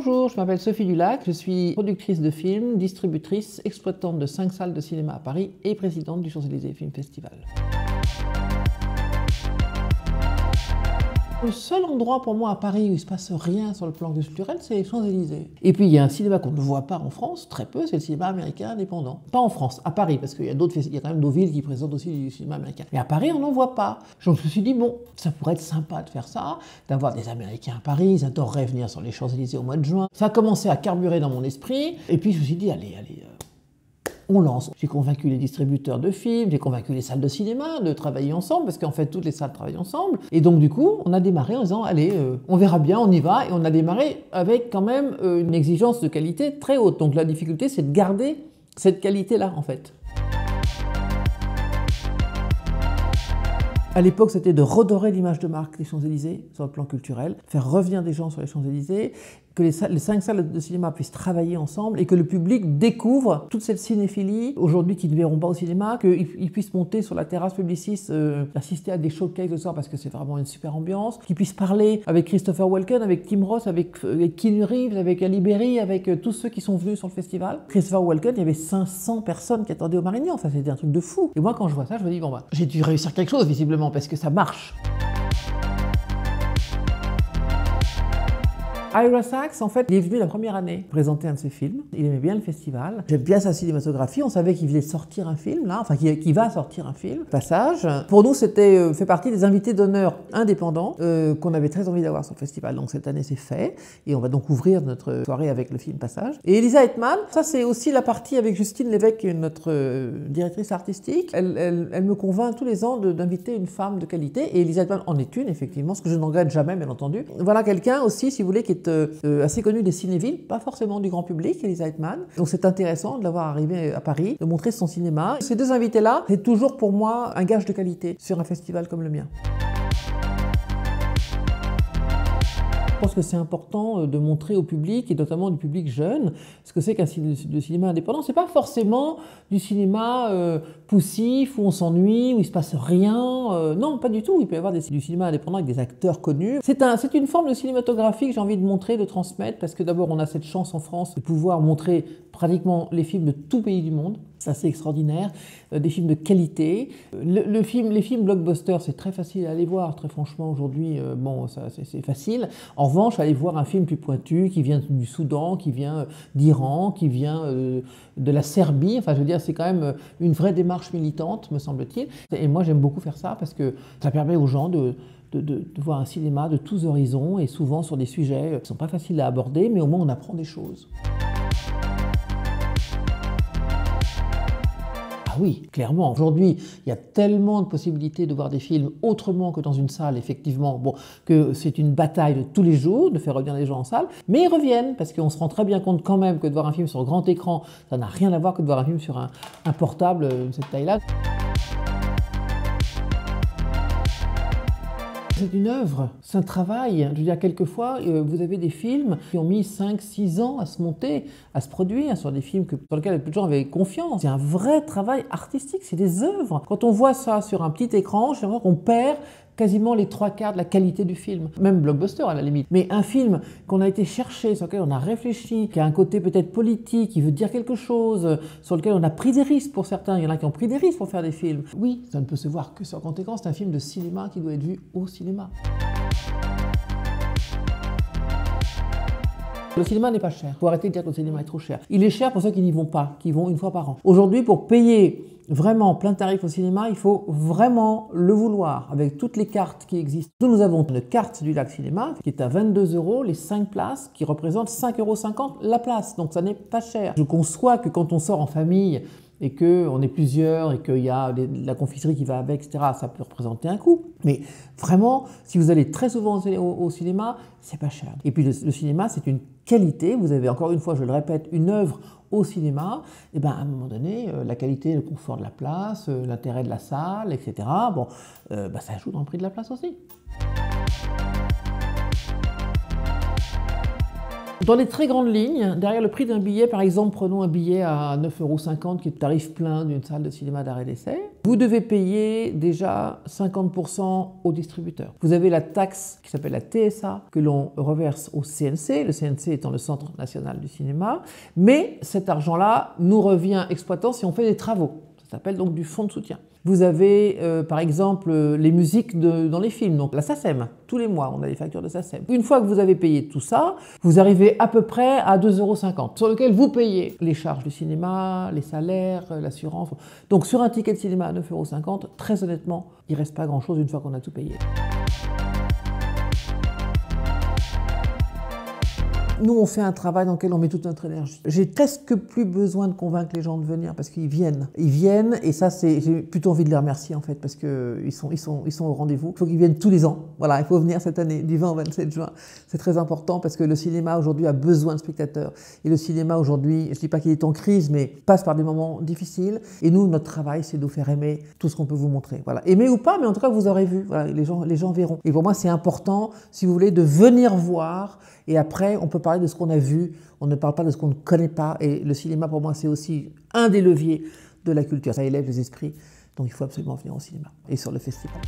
Bonjour, je m'appelle Sophie Dulac, je suis productrice de films, distributrice, exploitante de 5 salles de cinéma à Paris et présidente du Champs-Élysées Film Festival. Le seul endroit pour moi à Paris où il ne se passe rien sur le plan culturel, c'est les Champs-Élysées. Et puis il y a un cinéma qu'on ne voit pas en France, très peu, c'est le cinéma américain indépendant. Pas en France, à Paris, parce qu'il y a quand même d'autres villes qui présentent aussi du cinéma américain. Mais à Paris, on n'en voit pas. Donc je me suis dit, bon, ça pourrait être sympa de faire ça, d'avoir des Américains à Paris, ils adoreraient venir sur les Champs-Élysées au mois de juin. Ça a commencé à carburer dans mon esprit, et puis je me suis dit, allez, on lance. J'ai convaincu les distributeurs de films, j'ai convaincu les salles de cinéma de travailler ensemble, parce qu'en fait, toutes les salles travaillent ensemble. Et donc, du coup, on a démarré en disant, allez, on verra bien, on y va. Et on a démarré avec quand même une exigence de qualité très haute. Donc, la difficulté, c'est de garder cette qualité-là, en fait. À l'époque, c'était de redorer l'image de marque des Champs-Élysées sur le plan culturel, faire revenir des gens sur les Champs-Élysées, que les 5 salles de cinéma puissent travailler ensemble et que le public découvre toute cette cinéphilie, aujourd'hui qui ne verront pas au cinéma, qu'ils puissent monter sur la terrasse Publicis, assister à des showcases le soir parce que c'est vraiment une super ambiance, qu'ils puissent parler avec Christopher Walken, avec Tim Roth, avec Keanu Reeves, avec Ali Berry, avec tous ceux qui sont venus sur le festival. Christopher Walken, il y avait 500 personnes qui attendaient au Marignan, enfin c'était un truc de fou. Et moi quand je vois ça, je me dis, bon bah, j'ai dû réussir quelque chose visiblement parce que ça marche. Ira Sachs, en fait, il est venu la première année présenter un de ses films. Il aimait bien le festival. J'aime bien sa cinématographie. On savait qu'il venait sortir un film, là, enfin qu'il va sortir un film. Passage. Pour nous, c'était fait partie des invités d'honneur indépendants qu'on avait très envie d'avoir sur le festival. Donc cette année, c'est fait. Et on va donc ouvrir notre soirée avec le film Passage. Et Elisa Hetman, ça c'est aussi la partie avec Justine Lévesque, notre directrice artistique. Elle me convainc tous les ans d'inviter une femme de qualité. Et Elisa Hetman en est une, effectivement, ce que je ne regrette jamais, bien entendu. Voilà quelqu'un aussi, si vous voulez, qui est assez connu des cinévilles, pas forcément du grand public, Elisa Hetman. Donc c'est intéressant de l'avoir arrivé à Paris, de montrer son cinéma. Ces deux invités-là, c'est toujours pour moi un gage de qualité sur un festival comme le mien. Je pense que c'est important de montrer au public, et notamment du public jeune, ce que c'est qu'un cinéma indépendant. C'est pas forcément du cinéma poussif, où on s'ennuie, où il se passe rien. Non, pas du tout. Il peut y avoir du cinéma indépendant avec des acteurs connus. C'est une forme de cinématographie que j'ai envie de montrer, de transmettre, parce que d'abord, on a cette chance en France de pouvoir montrer pratiquement les films de tout pays du monde. C'est assez extraordinaire, des films de qualité. Les films blockbusters, c'est très facile à aller voir, très franchement, aujourd'hui, bon, c'est facile. En revanche, aller voir un film plus pointu, qui vient du Soudan, qui vient d'Iran, qui vient de la Serbie, enfin, je veux dire, c'est quand même une vraie démarche militante, me semble-t-il. Et moi, j'aime beaucoup faire ça, parce que ça permet aux gens de voir un cinéma de tous horizons, et souvent sur des sujets qui ne sont pas faciles à aborder, mais au moins on apprend des choses. Ah oui, clairement. Aujourd'hui, il y a tellement de possibilités de voir des films autrement que dans une salle, effectivement, bon, que c'est une bataille de tous les jours de faire revenir les gens en salle, mais ils reviennent, parce qu'on se rend très bien compte quand même que de voir un film sur grand écran, ça n'a rien à voir que de voir un film sur un portable de cette taille-là. C'est une œuvre, c'est un travail. Je veux dire, quelquefois, vous avez des films qui ont mis 5-6 ans à se monter, à se produire, sur des films sur lesquels peu de gens avaient confiance. C'est un vrai travail artistique, c'est des œuvres. Quand on voit ça sur un petit écran, j'ai l'impression qu'on perd quasiment les 3/4 de la qualité du film. Même blockbuster à la limite. Mais un film qu'on a été chercher, sur lequel on a réfléchi, qui a un côté peut-être politique, qui veut dire quelque chose, sur lequel on a pris des risques pour certains, il y en a qui ont pris des risques pour faire des films. Oui, ça ne peut se voir que sur grand écran, c'est un film de cinéma qui doit être vu au cinéma. Le cinéma n'est pas cher. Il faut arrêter de dire que le cinéma est trop cher. Il est cher pour ceux qui n'y vont pas, qui vont une fois par an. Aujourd'hui, pour payer vraiment plein tarif au cinéma, il faut vraiment le vouloir, avec toutes les cartes qui existent. Nous avons une carte du Lac Cinéma qui est à 22 € les 5 places, qui représentent 5,50 € la place. Donc ça n'est pas cher. Je conçois que quand on sort en famille, et qu'on est plusieurs, et qu'il y a la confiserie qui va avec, etc., ça peut représenter un coût. Mais vraiment, si vous allez très souvent au cinéma, c'est pas cher. Et puis le cinéma, c'est une qualité. Vous avez, encore une fois, je le répète, une œuvre au cinéma. Et bien, à un moment donné, la qualité, le confort de la place, l'intérêt de la salle, etc., bon, ça joue dans le prix de la place aussi. Dans les très grandes lignes, derrière le prix d'un billet, par exemple, prenons un billet à 9,50 € qui est le tarif plein d'une salle de cinéma d'arrêt d'essai, vous devez payer déjà 50% au distributeur. Vous avez la taxe qui s'appelle la TSA que l'on reverse au CNC, le CNC étant le Centre national du cinéma, mais cet argent-là nous revient exploitant si on fait des travaux. Ça s'appelle donc du fonds de soutien. Vous avez par exemple les musiques dans les films, donc la SACEM. Tous les mois, on a des factures de SACEM. Une fois que vous avez payé tout ça, vous arrivez à peu près à 2,50 € sur lequel vous payez les charges du cinéma, les salaires, l'assurance. Donc sur un ticket de cinéma à 9,50 €, très honnêtement, il ne reste pas grand-chose une fois qu'on a tout payé. Nous, on fait un travail dans lequel on met toute notre énergie. J'ai presque plus besoin de convaincre les gens de venir parce qu'ils viennent. Ils viennent et ça, j'ai plutôt envie de les remercier en fait parce qu'ils sont au rendez-vous. Il faut qu'ils viennent tous les ans. Voilà, il faut venir cette année, du 20 au 27 juin. C'est très important parce que le cinéma aujourd'hui a besoin de spectateurs. Et le cinéma aujourd'hui, je ne dis pas qu'il est en crise, mais passe par des moments difficiles. Et nous, notre travail, c'est de vous faire aimer tout ce qu'on peut vous montrer. Voilà. Aimer ou pas, mais en tout cas, vous aurez vu. Voilà, les gens verront. Et pour moi, c'est important, si vous voulez, de venir voir. Et après, on peut parler de ce qu'on a vu, on ne parle pas de ce qu'on ne connaît pas. Et le cinéma, pour moi, c'est aussi un des leviers de la culture. Ça élève les esprits, donc il faut absolument venir au cinéma et sur le festival.